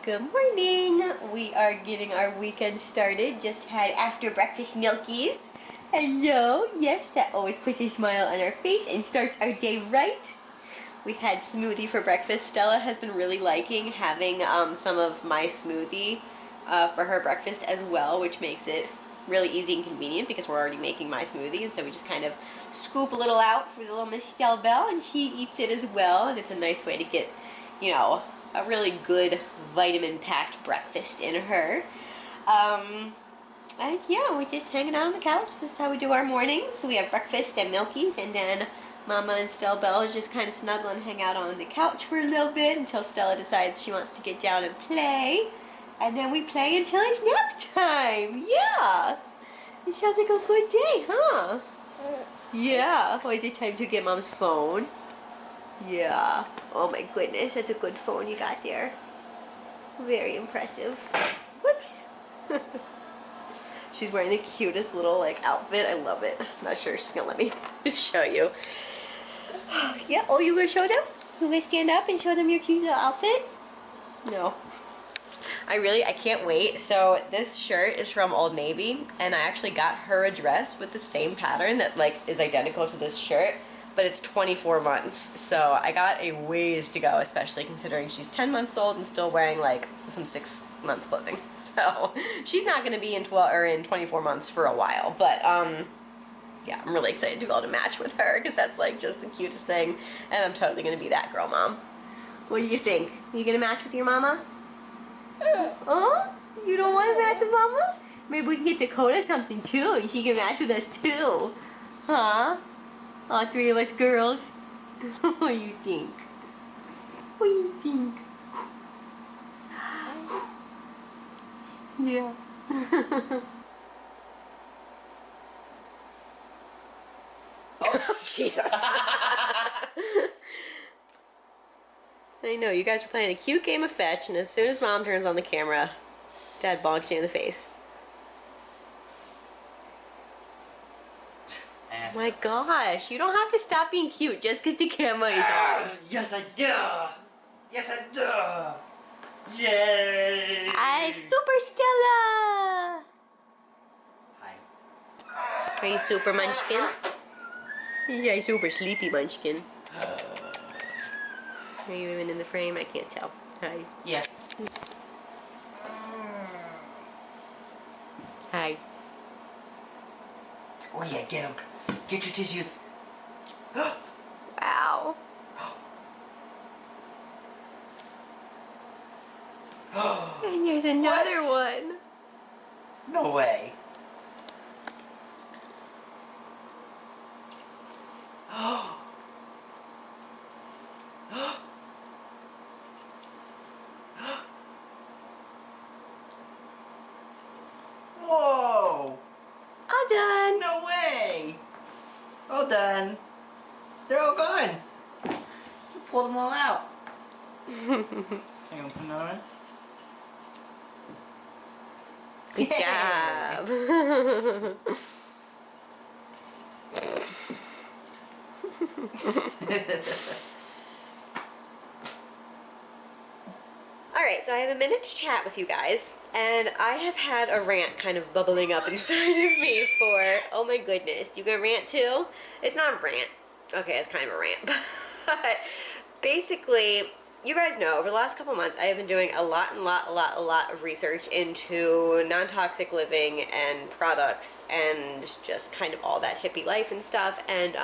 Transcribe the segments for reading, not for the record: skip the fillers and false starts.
Good morning. We are getting our weekend started. Just had after breakfast milkies. Hello. Yes, that always puts a smile on our face and starts our day right. We had smoothie for breakfast. Stella has been really liking having some of my smoothie for her breakfast as well, which makes it really easy and convenient because we're already making my smoothie, and so we just kind of scoop a little out for the little Miss Stella Belle, and she eats it as well, and it's a nice way to get, you know, a really good vitamin-packed breakfast in her. And yeah, we're just hanging out on the couch. This is how we do our mornings. We have breakfast and milkies, and then Mama and Stella Belle just kind of snuggle and hang out on the couch for a little bit until Stella decides she wants to get down and play. And then we play until it's nap time. Yeah. It sounds like a good day, huh? Yeah. Oh, is it time to get Mom's phone? Yeah. Oh my goodness, that's a good phone you got there. Very impressive. Whoops. She's wearing the cutest little like outfit. I love it. I'm not sure she's gonna let me show you. Yeah, oh, you gonna show them? You gonna stand up and show them your cute little outfit? No. I can't wait. So this shirt is from Old Navy, and I actually got her a dress with the same pattern that like is identical to this shirt, but it's 24 months. So I got a ways to go, especially considering she's 10 months old and still wearing like some 6-month clothing. So she's not gonna be in 24 months for a while, but yeah, I'm really excited to be able to match with her because that's like just the cutest thing, and I'm totally gonna be that girl mom. What do you think? Are you gonna match with your mama? Oh? You don't want to match with Mama? Maybe we can get Dakota something too, and she can match with us too. Huh? All three of us girls. What do you think? What do you think? Yeah. Oh, Jesus. I know, you guys are playing a cute game of fetch, and as soon as Mom turns on the camera, Dad bonks you in the face. My gosh, you don't have to stop being cute just because the camera is on. Yes, I do. Yes, I do. Yay. Hi, Super Stella. Hi. Are you super munchkin? Yeah, super sleepy munchkin. Are you even in the frame? I can't tell. Hi. Yeah. Hi. Oh yeah, get him. Get your tissues. Wow. And there's another one. No way. Whoa! All done. No way! All done. They're all gone. You pulled them all out. Hang on, put another one. Good job. Alright, so I have a minute to chat with you guys, and I have had a rant kind of bubbling up inside of me for, oh my goodness, you gonna rant too? It's not a rant. Okay, it's kind of a rant, but basically, you guys know, over the last couple months, I have been doing a lot of research into non-toxic living and products and just kind of all that hippie life and stuff, and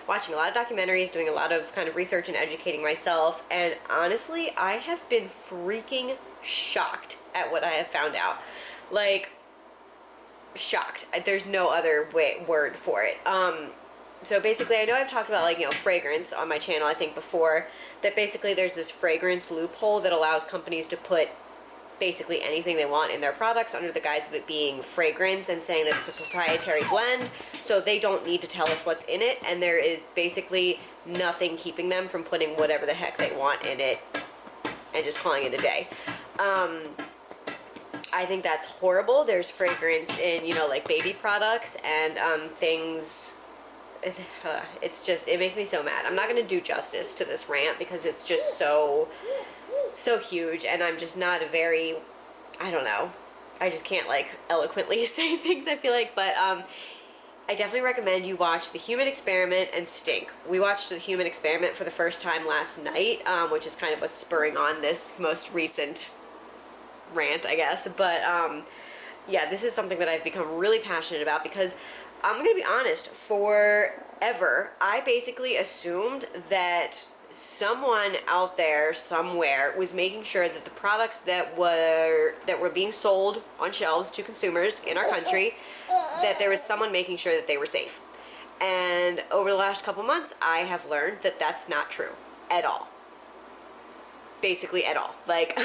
watching a lot of documentaries, doing a lot of kind of research and educating myself, and honestly, I have been freaking shocked at what I have found out. Like, shocked. There's no other word for it. So basically, I know I've talked about, like, you know, fragrance on my channel, I think, before, that basically there's this fragrance loophole that allows companies to put basically anything they want in their products under the guise of it being fragrance and saying that it's a proprietary blend, so they don't need to tell us what's in it, and there is basically nothing keeping them from putting whatever the heck they want in it and just calling it a day. I think that's horrible. There's fragrance in, you know, like baby products and things. It's just, it makes me so mad. I'm not going to do justice to this rant because it's just so so huge, and I'm just not a very, I don't know, I just can't like eloquently say things, I feel like, but I definitely recommend you watch The Human Experiment and Stink. We watched The Human Experiment for the first time last night, which is kind of what's spurring on this most recent rant, I guess. But yeah, this is something that I've become really passionate about because I'm going to be honest, forever, I basically assumed that someone out there somewhere was making sure that the products that were being sold on shelves to consumers in our country, that there was someone making sure that they were safe. And over the last couple months, I have learned that that's not true at all. Basically at all. Like,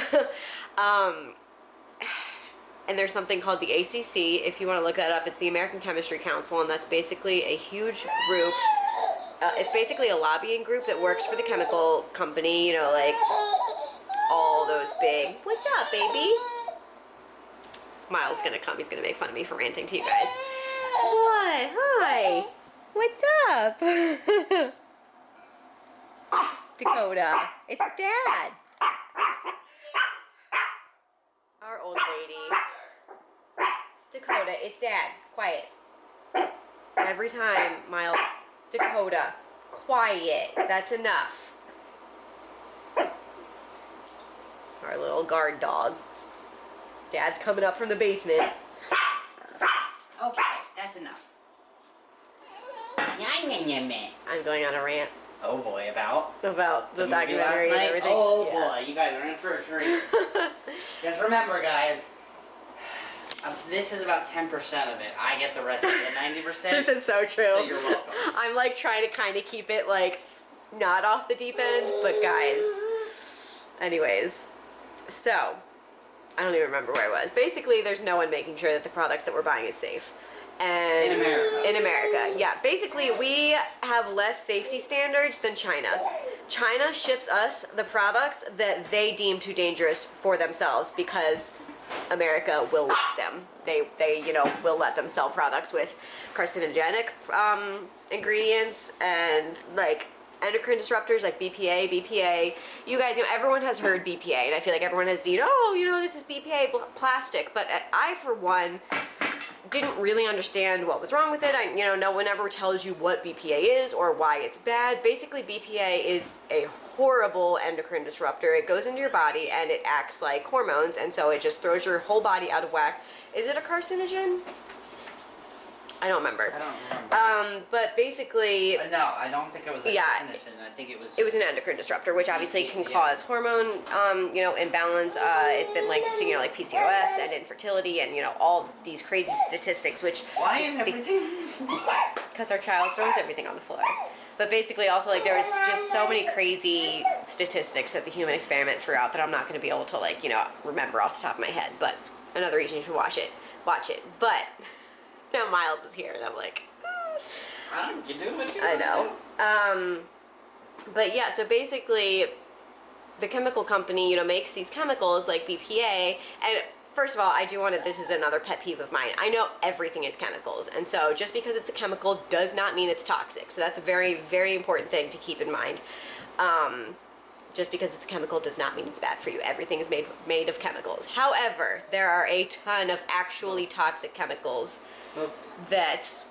and there's something called the ACC, if you want to look that up. It's the American Chemistry Council, and that's basically a huge group. It's basically a lobbying group that works for the chemical company, you know, like all those big... What's up, baby? Miles is gonna come. He's gonna make fun of me for ranting to you guys. What? Hi. What's up? Dakota. It's Dad. Our old lady. Dakota, it's Dad. Quiet. Every time, Miles. Dakota, quiet. That's enough. Our little guard dog. Dad's coming up from the basement. Okay, that's enough. I'm going on a rant. Oh boy, about the movie documentary last and night? everything. Oh Yeah. boy, you guys are in for a treat. Just remember, guys, this is about 10% of it. I get the rest of the 90%. This is so true. So you're welcome. I'm like trying to kind of keep it like not off the deep end, but guys. Anyways, so I don't even remember where I was. Basically, there's no one making sure that the products that we're buying is safe. And In America, yeah. Basically, we have less safety standards than China. China ships us the products that they deem too dangerous for themselves because America will let them. They you know, will let them sell products with carcinogenic ingredients and like endocrine disruptors like BPA. You guys, you know, everyone has heard BPA, and I feel like everyone has seen, oh, you know, this is BPA plastic. But I, for one, didn't really understand what was wrong with it. You know, no one ever tells you what BPA is or why it's bad. Basically, BPA is a horrible endocrine disruptor. It goes into your body and it acts like hormones, and so it just throws your whole body out of whack. Is it a carcinogen? I don't remember. I don't remember. But basically... No, I don't think it was a carcinogen. I think it was just... It was an endocrine disruptor, which obviously can cause hormone, you know, imbalance. It's been linked to, you know, like PCOS and infertility and, you know, all these crazy statistics, which... Why is everything... Because our child throws everything on the floor. But basically also, like, there was just so many crazy statistics that the Human Experiment threw out that I'm not going to be able to, like, you know, remember off the top of my head. But another reason you should watch it. But... Now Miles is here, and I'm like, You're doing what you I know. But yeah, so basically, the chemical company, you know, makes these chemicals like BPA. And first of all, I do want to, this is another pet peeve of mine. I know everything is chemicals. And so just because it's a chemical does not mean it's toxic. So that's a very, very important thing to keep in mind. Just because it's a chemical does not mean it's bad for you. Everything is made of chemicals. However, there are a ton of actually toxic chemicals that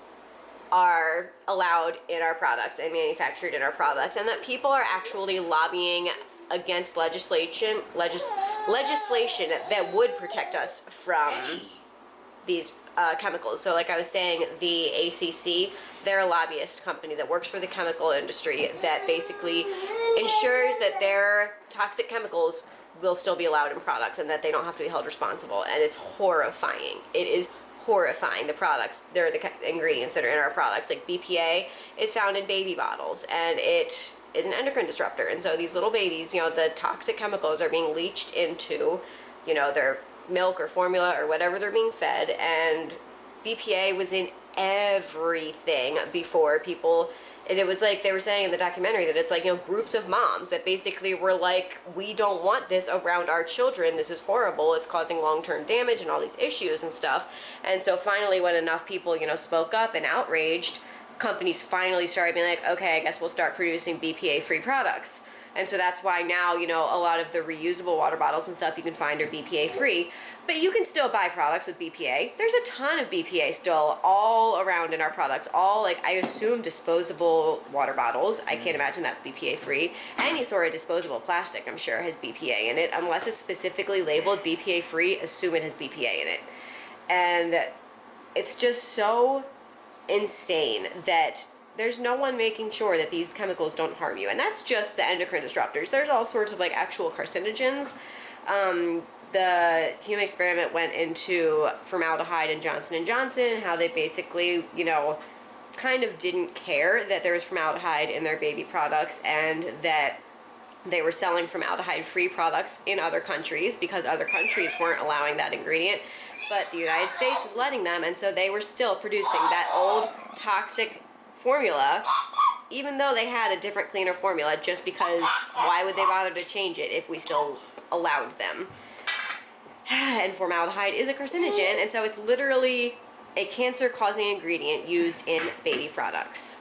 are allowed in our products and manufactured in our products, and that people are actually lobbying against legislation that would protect us from these chemicals. So like I was saying, the ACC, they're a lobbyist company that works for the chemical industry that basically ensures that their toxic chemicals will still be allowed in products and that they don't have to be held responsible. And it's horrifying. It is horrifying. The products, they're the ingredients that are in our products. Like BPA is found in baby bottles, and it is an endocrine disruptor. And so these little babies, you know, the toxic chemicals are being leached into, you know, their milk or formula or whatever they're being fed. And BPA was in everything before people. And it was like they were saying in the documentary that it's like, you know, groups of moms that basically were like, we don't want this around our children. This is horrible. It's causing long-term damage and all these issues and stuff. And so finally, when enough people, you know, spoke up and outraged, companies finally started being like, okay, I guess we'll start producing BPA-free products. And so that's why now, you know, a lot of the reusable water bottles and stuff you can find are BPA free, but you can still buy products with BPA. There's a ton of BPA still all around in our products, all like, I assume disposable water bottles. I can't imagine that's BPA free. Any sort of disposable plastic, I'm sure, has BPA in it. Unless it's specifically labeled BPA free, assume it has BPA in it. And it's just so insane that there's no one making sure that these chemicals don't harm you. And that's just the endocrine disruptors. There's all sorts of like actual carcinogens. The human experiment went into formaldehyde and Johnson & Johnson, how they basically, you know, kind of didn't care that there was formaldehyde in their baby products, and that they were selling formaldehyde-free products in other countries because other countries weren't allowing that ingredient, but the United States was letting them, and so they were still producing that old toxic formula, even though they had a different, cleaner formula, just because why would they bother to change it if we still allowed them? And formaldehyde is a carcinogen, and so it's literally a cancer-causing ingredient used in baby products.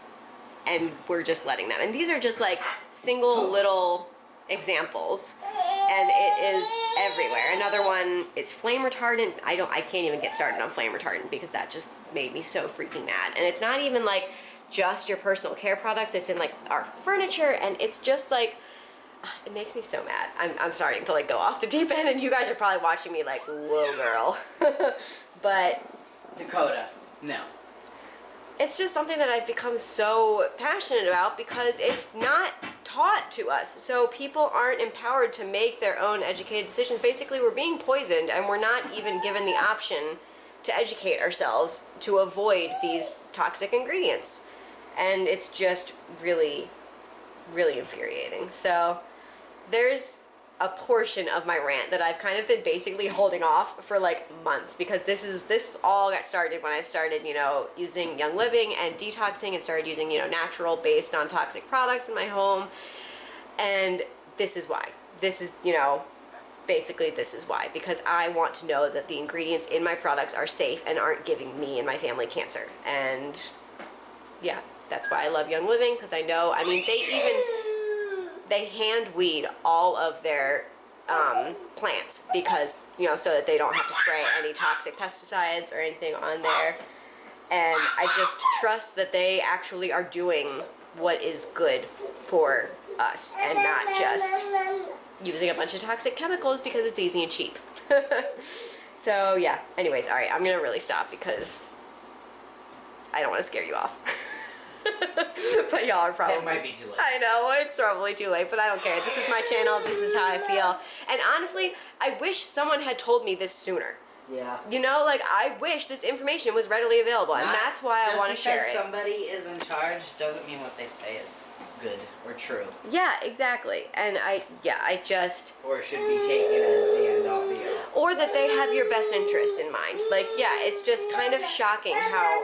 And we're just letting them. And these are just like single little examples, and it is everywhere. Another one is flame retardant. I can't even get started on flame retardant because that just made me so freaking mad. And it's not even like just your personal care products, it's in like our furniture, and it's just like, it makes me so mad. I'm starting to like go off the deep end, and you guys are probably watching me like, whoa girl. But Dakota, no. it's just something that I've become so passionate about because it's not taught to us. So people aren't empowered to make their own educated decisions. Basically, we're being poisoned, and we're not even given the option to educate ourselves to avoid these toxic ingredients. And it's just really, really infuriating. So there's a portion of my rant that I've kind of been basically holding off for like months, because this all got started when I started, you know, using Young Living and detoxing, and started using, you know, natural based non-toxic products in my home. And this is why. This is, you know, basically this is why, because I want to know that the ingredients in my products are safe and aren't giving me and my family cancer. And yeah, that's why I love Young Living, because I know, I mean, they hand weed all of their plants, because, you know, so that they don't have to spray any toxic pesticides or anything on there. And I just trust that they actually are doing what is good for us, and not just using a bunch of toxic chemicals because it's easy and cheap. So yeah, anyways, all right, I'm gonna really stop because I don't want to scare you off. But y'all are probably... It might be too late. I know, it's probably too late, but I don't care. This is my channel, this is how I feel. And honestly, I wish someone had told me this sooner. Yeah. You know, like, I wish this information was readily available, and that's why I want to share it. Just because somebody is in charge doesn't mean what they say is good or true. Yeah, exactly. And I just... Or should be taken as the end all be all. Or that they have your best interest in mind. Like, yeah, it's just kind of shocking how...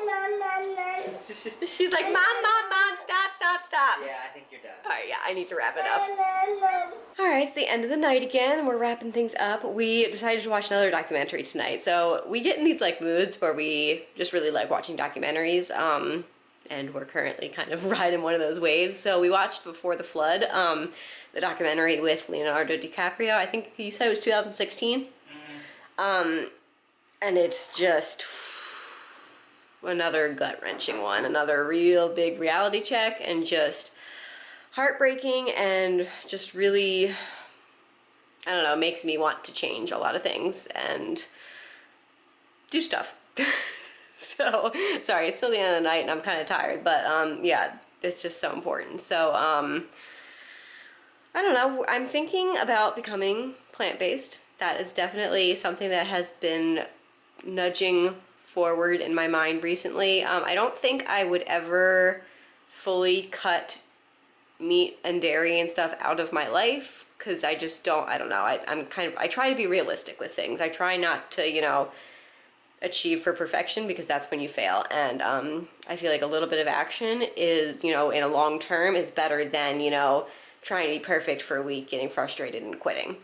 She's like, Mom, stop. Yeah, I think you're done. Alright, yeah, I need to wrap it up. Alright, it's the end of the night again, and we're wrapping things up. We decided to watch another documentary tonight. So we get in these like moods where we just really like watching documentaries, and we're currently kind of riding one of those waves. So we watched Before the Flood, the documentary with Leonardo DiCaprio. I think you said it was 2016. Mm-hmm. And it's just another gut-wrenching one, another real big reality check, and just heartbreaking, and just really, I don't know, makes me want to change a lot of things and do stuff. So, sorry, it's still the end of the night and I'm kind of tired, but yeah, it's just so important. So, I don't know, I'm thinking about becoming plant-based. That is definitely something that has been nudging forward in my mind recently. I don't think I would ever fully cut meat and dairy and stuff out of my life, because I just don't, I don't know, I try to be realistic with things. I try not to, you know, achieve for perfection, because that's when you fail. And I feel like a little bit of action is, you know, in a long term is better than, you know, trying to be perfect for a week, getting frustrated and quitting.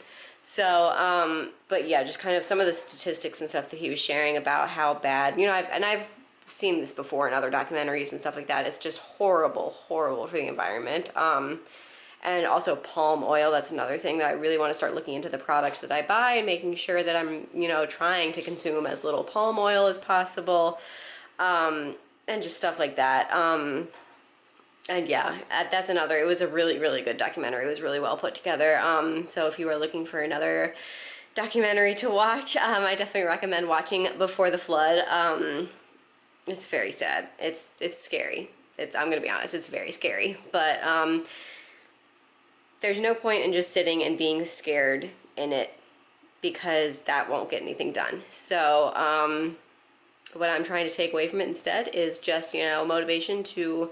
So, but yeah, just kind of some of the statistics and stuff that he was sharing about how bad, you know, I've seen this before in other documentaries and stuff like that. It's just horrible for the environment. And also palm oil, that's another thing that I really want to start looking into the products that I buy and making sure that I'm, you know, trying to consume as little palm oil as possible, and just stuff like that. And yeah, that's another, it was a really, really good documentary. It was really well put together. So if you are looking for another documentary to watch, I definitely recommend watching Before the Flood. It's very sad. It's scary. I'm gonna be honest, it's very scary. But there's no point in just sitting and being scared in it, because that won't get anything done. So what I'm trying to take away from it instead is just, you know, motivation to,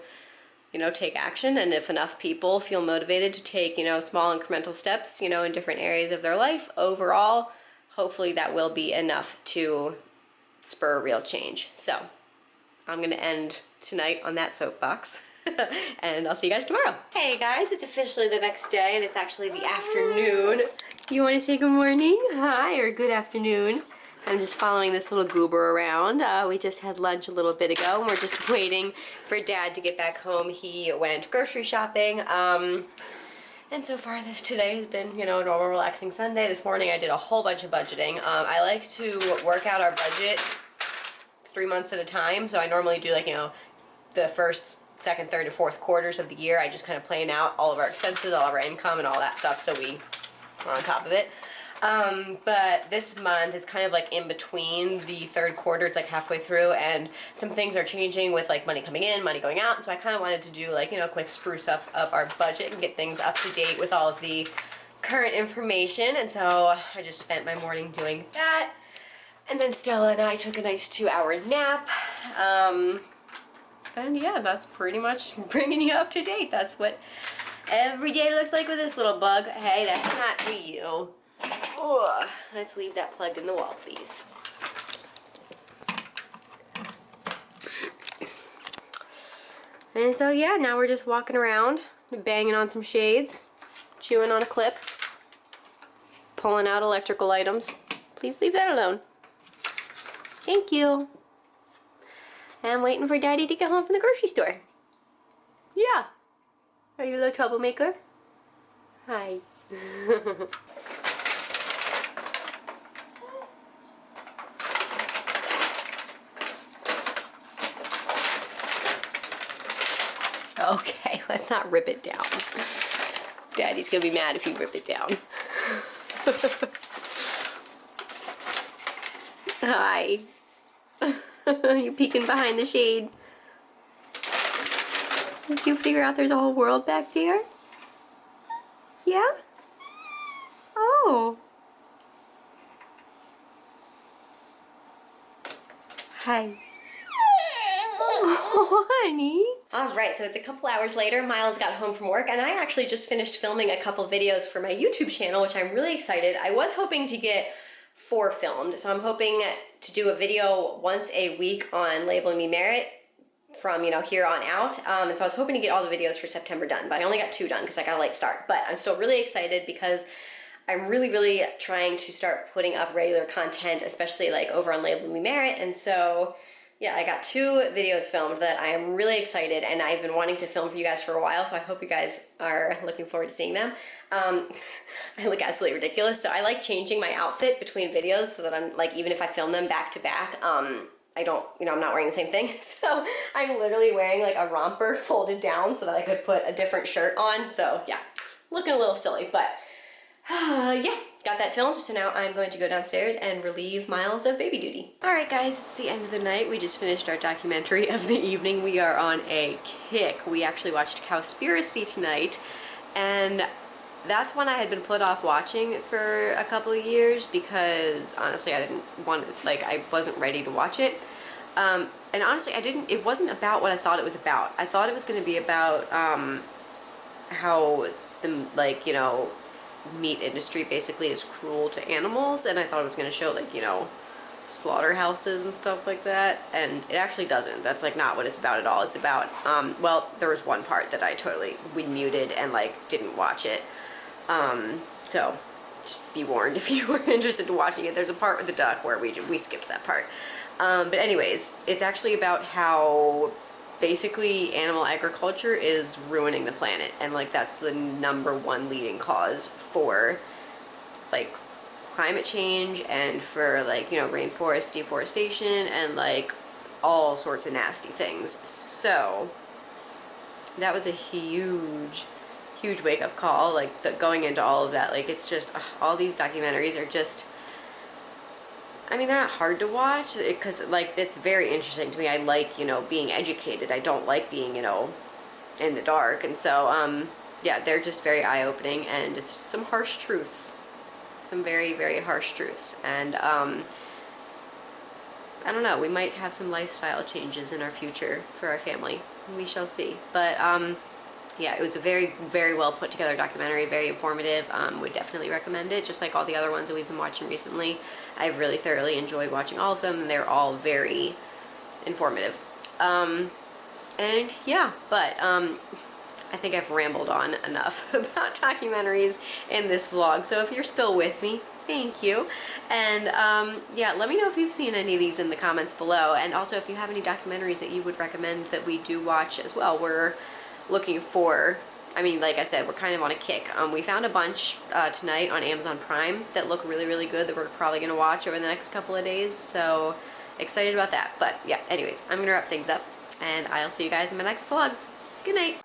you know, take action. And if enough people feel motivated to take, you know, small incremental steps, you know, in different areas of their life, overall, hopefully that will be enough to spur real change. So I'm gonna end tonight on that soapbox. And I'll see you guys tomorrow. Hey guys, it's officially the next day and it's actually the afternoon. You want to say good morning? Hi, or good afternoon. I'm just following this little goober around. We just had lunch a little bit ago and we're just waiting for Dad to get back home. He went grocery shopping. And so far today has been, you know, a normal relaxing Sunday. This morning I did a whole bunch of budgeting. I like to work out our budget 3 months at a time. So I normally do, like, you know, the first, second, third, and fourth quarters of the year. I just kind of plan out all of our expenses, all of our income, and all that stuff, so we are on top of it. But this month is kind of like in between the third quarter. It's like halfway through, and some things are changing with like money coming in, money going out. And so I kind of wanted to do, like, you know, a quick spruce up of our budget and get things up to date with all of the current information. And so I just spent my morning doing that. And then Stella and I took a nice 2-hour nap. And yeah, that's pretty much bringing you up to date. That's what every day looks like with this little bug. Hey, that's not for you. Oh, let's leave that plugged in the wall, please. And so yeah, now we're just walking around, banging on some shades, chewing on a clip, pulling out electrical items. Please leave that alone. Thank you. And I'm waiting for Daddy to get home from the grocery store. Yeah. Are you a little troublemaker? Hi. Okay, let's not rip it down. Daddy's gonna be mad if you rip it down. Hi. You're peeking behind the shade. Did you figure out there's a whole world back there? Yeah? Oh. Hi. Oh, honey. Alright, so it's a couple hours later. Miles got home from work, and I actually just finished filming a couple videos for my YouTube channel, which I'm really excited. I was hoping to get 4 filmed, so I'm hoping to do a video once a week on Labeling Me Merrit from, you know, here on out. And so I was hoping to get all the videos for September done, but I only got 2 done because I got a late start. But I'm still really excited because I'm really trying to start putting up regular content, especially like over on Labeling Me Merrit. And so yeah, I got 2 videos filmed that I am really excited, and I've been wanting to film for you guys for a while, so I hope you guys are looking forward to seeing them. I look absolutely ridiculous, so I like changing my outfit between videos so that I'm like, even if I film them back to back, I don't, you know, I'm not wearing the same thing. So I'm literally wearing like a romper folded down so that I could put a different shirt on. So yeah, looking a little silly, but yeah, got that filmed. So now I'm going to go downstairs and relieve Miles of baby duty. All right, guys, it's the end of the night. We just finished our documentary of the evening. We are on a kick. We actually watched Cowspiracy tonight, and that's one I had been put off watching for a couple of years because honestly I didn't want to, like, I wasn't ready to watch it. And honestly, it wasn't about what I thought it was about. I thought it was going to be about how the, like, you know, meat industry basically is cruel to animals, and I thought it was going to show, like, you know, slaughterhouses and stuff like that, and it actually doesn't. That's like not what it's about at all. It's about well, there was one part that we muted and like didn't watch it, so just be warned if you were interested in watching it. There's a part with the duck where we skipped that part, but anyways, it's actually about how basically animal agriculture is ruining the planet, and like that's the #1 leading cause for like climate change and for like, you know, rainforest deforestation and like all sorts of nasty things. So that was a huge wake-up call, like going into all of that. Like it's just all these documentaries are just, I mean, they're not hard to watch because like it's very interesting to me. I like, you know, being educated. I don't like being, you know, in the dark. And so yeah, they're just very eye-opening, and it's some harsh truths, some very harsh truths. And I don't know, we might have some lifestyle changes in our future for our family. We shall see. But yeah, it was a very well put together documentary, very informative. Would definitely recommend it, just like all the other ones that we've been watching recently. I've really thoroughly enjoyed watching all of them, and they're all very informative. And yeah, but I think I've rambled on enough about documentaries in this vlog. So if you're still with me, thank you. And yeah, let me know if you've seen any of these in the comments below. And also if you have any documentaries that you would recommend that we do watch as well. We're looking for, I mean, like I said, we're kind of on a kick. We found a bunch tonight on Amazon Prime that look really good that we're probably going to watch over the next couple of days. So excited about that. But yeah, anyways, I'm going to wrap things up, and I'll see you guys in my next vlog. Good night.